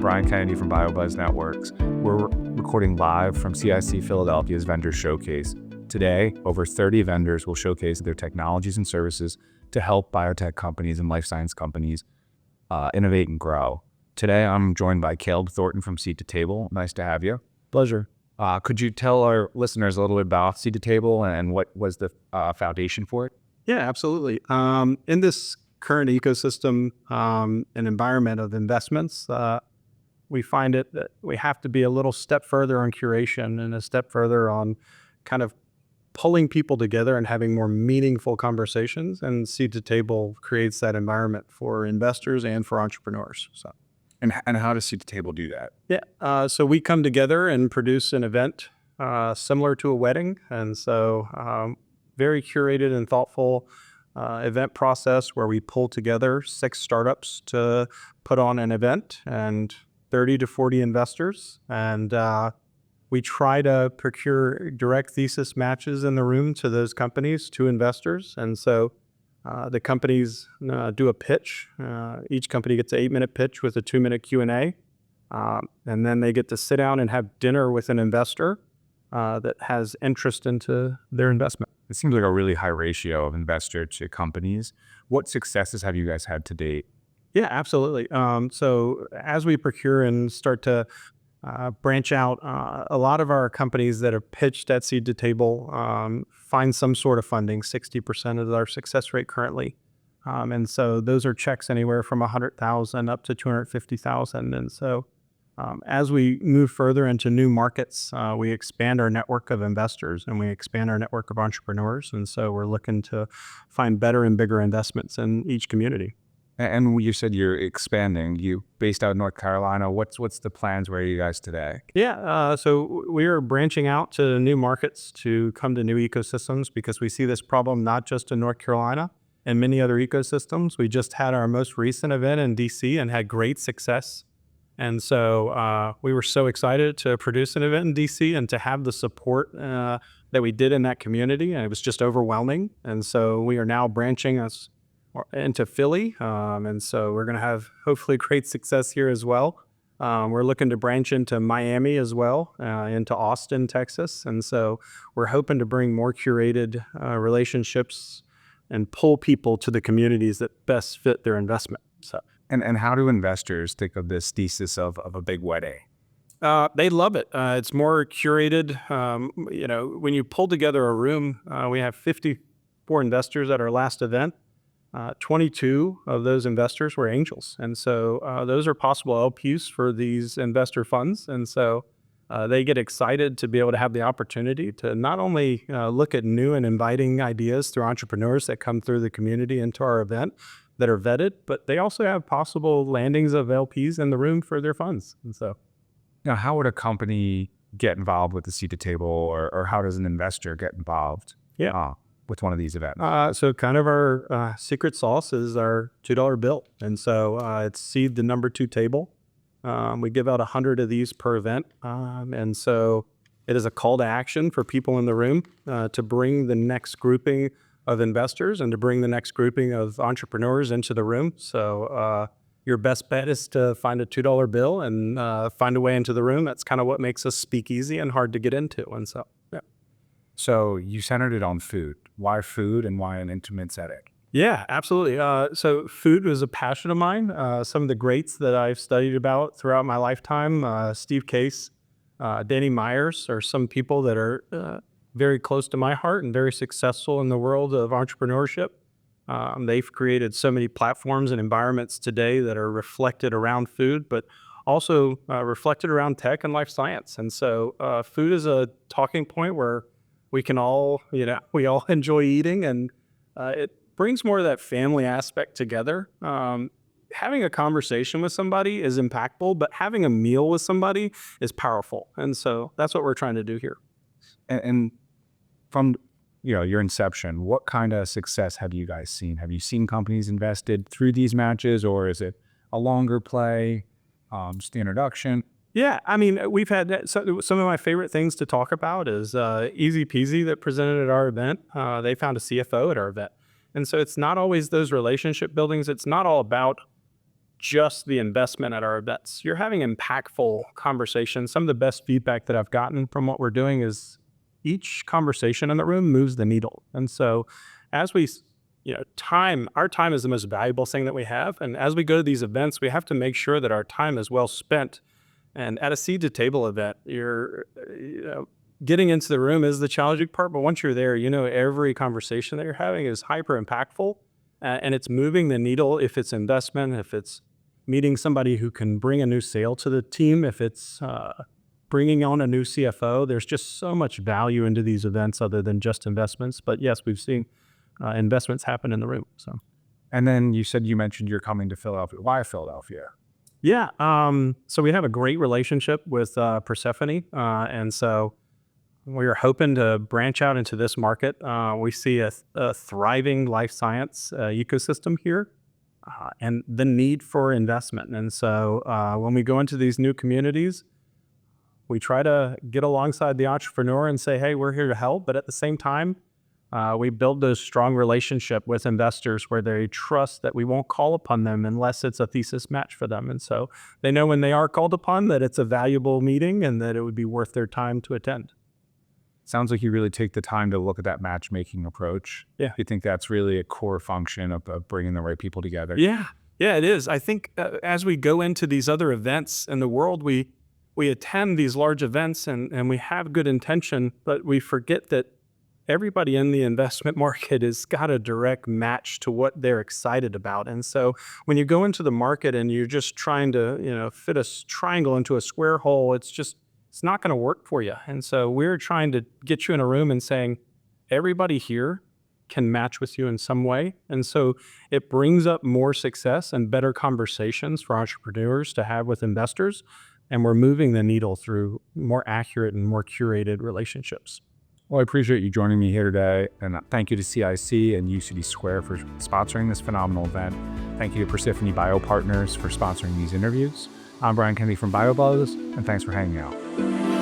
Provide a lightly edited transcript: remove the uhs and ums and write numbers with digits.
Bryan Kennedy from BioBuzz Networks. We're recording live from CIC Philadelphia's Vendor Showcase. Today, over 30 vendors will showcase their technologies and services to help biotech companies and life science companies innovate and grow. Today, I'm joined by Caleb Thornton from Seed2Table. Nice to have you. Pleasure. Could you tell our listeners a little bit about Seed2Table and what was the foundation for it? Yeah, absolutely. In this current ecosystem and environment of investments, we find it that we have to be a little step further on curation and a step further on kind of pulling people together and having more meaningful conversations. And Seed2Table creates that environment for investors and for entrepreneurs. And how does Seed2Table do that? Yeah, so we come together and produce an event similar to a wedding. And so very curated and thoughtful event process where we pull together 6 startups to put on an event and 30 to 40 investors. And we try to procure direct thesis matches in the room to those companies, to investors. And so the companies do a pitch. Each company gets an 8-minute pitch with a 2-minute Q&A. And then they get to sit down and have dinner with an investor that has interest into their investment. It seems like a really high ratio of investor to companies. What successes have you guys had to date? Yeah, absolutely. So as we procure and start to branch out, a lot of our companies that are pitched at Seed2Table find some sort of funding. 60% of our success rate currently. And so those are checks anywhere from $100,000 up to $250,000. And so as we move further into new markets, we expand our network of investors and we expand our network of entrepreneurs. And so we're looking to find better and bigger investments in each community. And you said you're expanding. You based out of North Carolina. What's the plans? Where are you guys today? Yeah, so we are branching out to new markets to come to new ecosystems because we see this problem not just in North Carolina and many other ecosystems. We just had our most recent event in DC and had great success. And so we were so excited to produce an event in DC and to have the support that we did in that community. And it was just overwhelming. And so we are now branching us into Philly. And so we're going to have hopefully great success here as well. We're looking to branch into Miami as well, into Austin, Texas. And so we're hoping to bring more curated relationships and pull people to the communities that best fit their investment. So. And how do investors think of this thesis of a big wedding? They love it. It's more curated. When you pull together a room, we have 54 investors at our last event. 22 of those investors were angels. And so those are possible LPs for these investor funds. And so they get excited to be able to have the opportunity to not only look at new and inviting ideas through entrepreneurs that come through the community into our event that are vetted, but they also have possible landings of LPs in the room for their funds. And so, now, how would a company get involved with the Seed2Table, or how does an investor get involved? With one of these events? So kind of our secret sauce is our $2 bill. And so it's Seed the number 2 table. We give out 100 of these per event. And so it is a call to action for people in the room to bring the next grouping of investors and to bring the next grouping of entrepreneurs into the room. So your best bet is to find a $2 bill and find a way into the room. That's kind of what makes us speakeasy and hard to get into. And so, yeah. So you centered it on food. Why food and why an intimate setting? Yeah, absolutely. So food was a passion of mine. Some of the greats that I've studied about throughout my lifetime, Steve Case, Danny Myers, are some people that are very close to my heart and very successful in the world of entrepreneurship. They've created so many platforms and environments today that are reflected around food, but also reflected around tech and life science. And so food is a talking point where we can all, we all enjoy eating, and it brings more of that family aspect together. Having a conversation with somebody is impactful, but having a meal with somebody is powerful. And so that's what we're trying to do here. And from your inception, what kind of success have you guys seen? Have you seen companies invested through these matches, or is it a longer play, just the introduction? Yeah, I mean, we've had some of my favorite things to talk about is Easy Peasy that presented at our event. They found a CFO at our event. And so it's not always those relationship buildings. It's not all about just the investment at our events. You're having impactful conversations. Some of the best feedback that I've gotten from what we're doing is each conversation in the room moves the needle. And so as we, our time is the most valuable thing that we have. And as we go to these events, we have to make sure that our time is well spent. And at a Seed2Table event, you're, getting into the room is the challenging part. But once you're there, every conversation that you're having is hyper impactful. And it's moving the needle if it's investment, if it's meeting somebody who can bring a new sale to the team, if it's bringing on a new CFO. There's just so much value into these events other than just investments. But yes, we've seen investments happen in the room. So, And then you mentioned you're coming to Philadelphia. Why Philadelphia? Yeah. So we have a great relationship with Persephone. And so we're hoping to branch out into this market. We see a thriving life science ecosystem here and the need for investment. And so when we go into these new communities, we try to get alongside the entrepreneur and say, hey, we're here to help. But at the same time, we build those strong relationship with investors where they trust that we won't call upon them unless it's a thesis match for them. And so they know when they are called upon that it's a valuable meeting and that it would be worth their time to attend. Sounds like you really take the time to look at that matchmaking approach. Yeah. You think that's really a core function of bringing the right people together? Yeah, it is. I think as we go into these other events in the world, we attend these large events and we have good intention, but we forget that everybody in the investment market has got a direct match to what they're excited about. And so when you go into the market and you're just trying to, fit a triangle into a square hole, it's not going to work for you. And so we're trying to get you in a room and saying, everybody here can match with you in some way. And so it brings up more success and better conversations for entrepreneurs to have with investors. And we're moving the needle through more accurate and more curated relationships. Well, I appreciate you joining me here today. And thank you to CIC and UCD Square for sponsoring this phenomenal event. Thank you to Persephone Bio Partners for sponsoring these interviews. I'm Bryan Kennedy from BioBuzz, and thanks for hanging out.